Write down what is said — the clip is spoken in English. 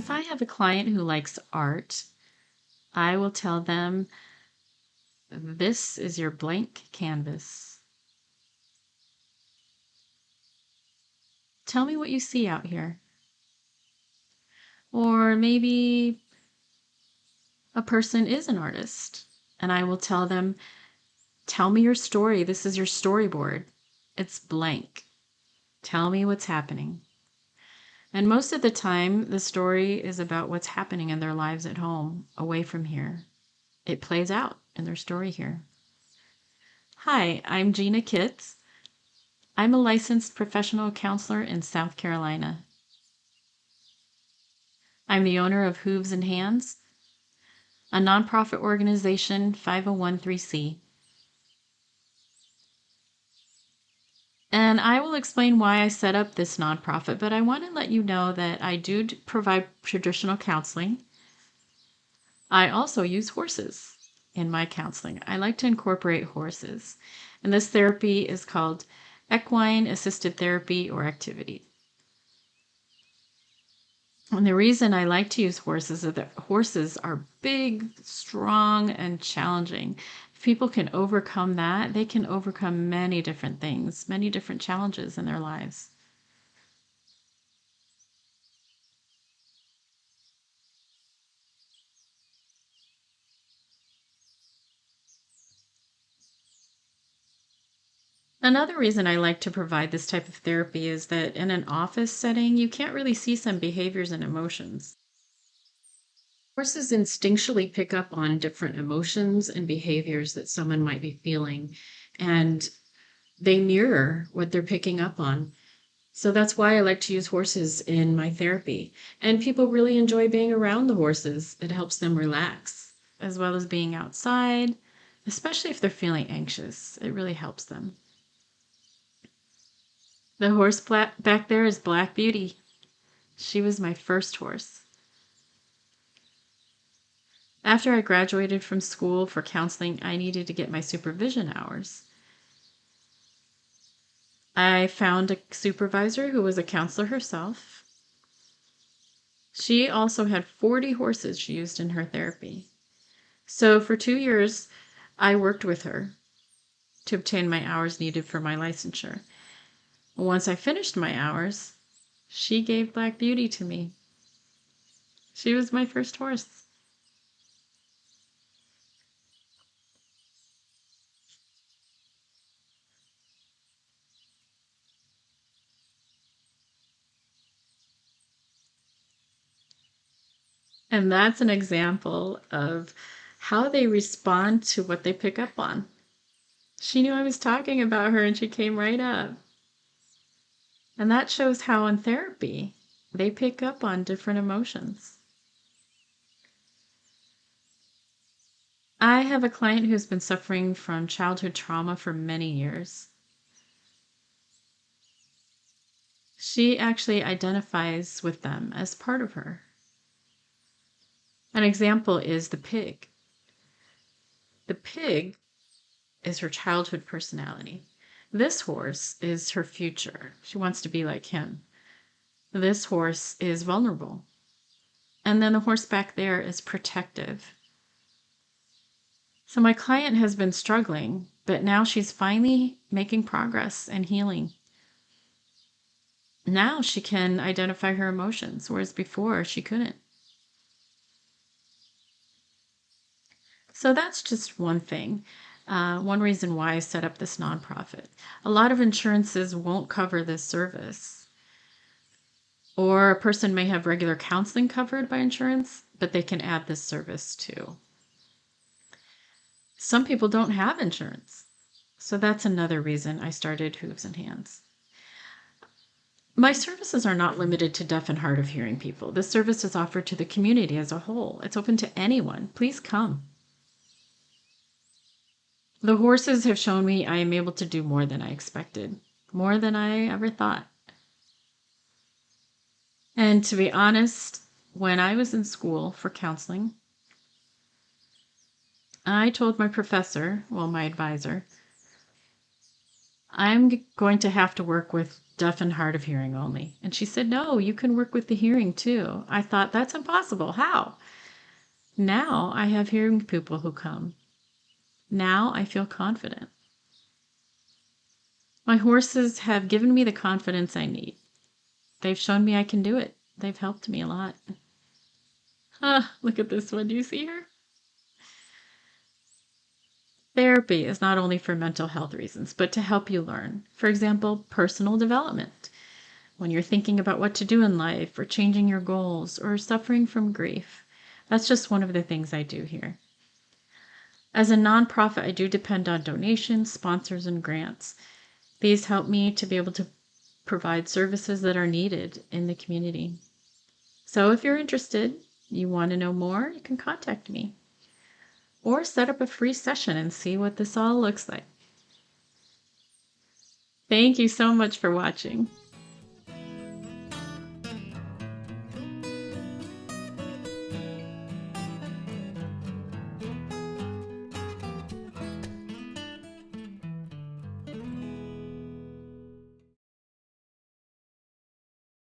If I have a client who likes art, I will tell them, this is your blank canvas. Tell me what you see out here. Or maybe a person is an artist, and I will tell them, tell me your story. This is your storyboard. It's blank. Tell me what's happening. And most of the time, the story is about what's happening in their lives at home, away from here. It plays out in their story here. Hi, I'm Gina Kitts. I'm a licensed professional counselor in South Carolina. I'm the owner of Hooves and Hands, a nonprofit organization, 501(c)(3). And I will explain why I set up this nonprofit, but I want to let you know that I do provide traditional counseling. I also use horses in my counseling. I like to incorporate horses, and this therapy is called equine assisted therapy or activity. And the reason I like to use horses is that horses are big, strong, and challenging. If people can overcome that, they can overcome many different things, many different challenges in their lives. Another reason I like to provide this type of therapy is that in an office setting, you can't really see some behaviors and emotions. Horses instinctually pick up on different emotions and behaviors that someone might be feeling, and they mirror what they're picking up on. So that's why I like to use horses in my therapy. And people really enjoy being around the horses. It helps them relax, as well as being outside, especially if they're feeling anxious. It really helps them. The horse back there is Black Beauty. She was my first horse. After I graduated from school for counseling, I needed to get my supervision hours. I found a supervisor who was a counselor herself. She also had 40 horses she used in her therapy. So for 2 years, I worked with her to obtain my hours needed for my licensure. Once I finished my hours, she gave Black Beauty to me. She was my first horse. And that's an example of how they respond to what they pick up on. She knew I was talking about her and she came right up. And that shows how in therapy, they pick up on different emotions. I have a client who's been suffering from childhood trauma for many years. She actually identifies with them as part of her. An example is the pig. The pig is her childhood personality. This horse is her future. She wants to be like him. This horse is vulnerable. And then the horse back there is protective. So my client has been struggling, but now she's finally making progress and healing. Now she can identify her emotions, whereas before she couldn't. So that's just one thing. One reason why I set up this nonprofit. A lot of insurances won't cover this service. Or a person may have regular counseling covered by insurance, but they can add this service too. Some people don't have insurance. So that's another reason I started Hooves and Hands. My services are not limited to deaf and hard of hearing people. This service is offered to the community as a whole. It's open to anyone. Please come. The horses have shown me I am able to do more than I expected, more than I ever thought. And to be honest, when I was in school for counseling, I told my professor, well, my advisor, I'm going to have to work with deaf and hard of hearing only. And she said, no, you can work with the hearing too. I thought, that's impossible. How? Now I have hearing people who come. Now I feel confident. My horses have given me the confidence I need. They've shown me I can do it. They've helped me a lot. Ah, look at this one. Do you see her? Therapy is not only for mental health reasons, but to help you learn. For example, personal development. When you're thinking about what to do in life, or changing your goals, or suffering from grief. That's just one of the things I do here. As a nonprofit, I do depend on donations, sponsors, and grants. These help me to be able to provide services that are needed in the community. So if you're interested, you want to know more, you can contact me or set up a free session and see what this all looks like. Thank you so much for watching.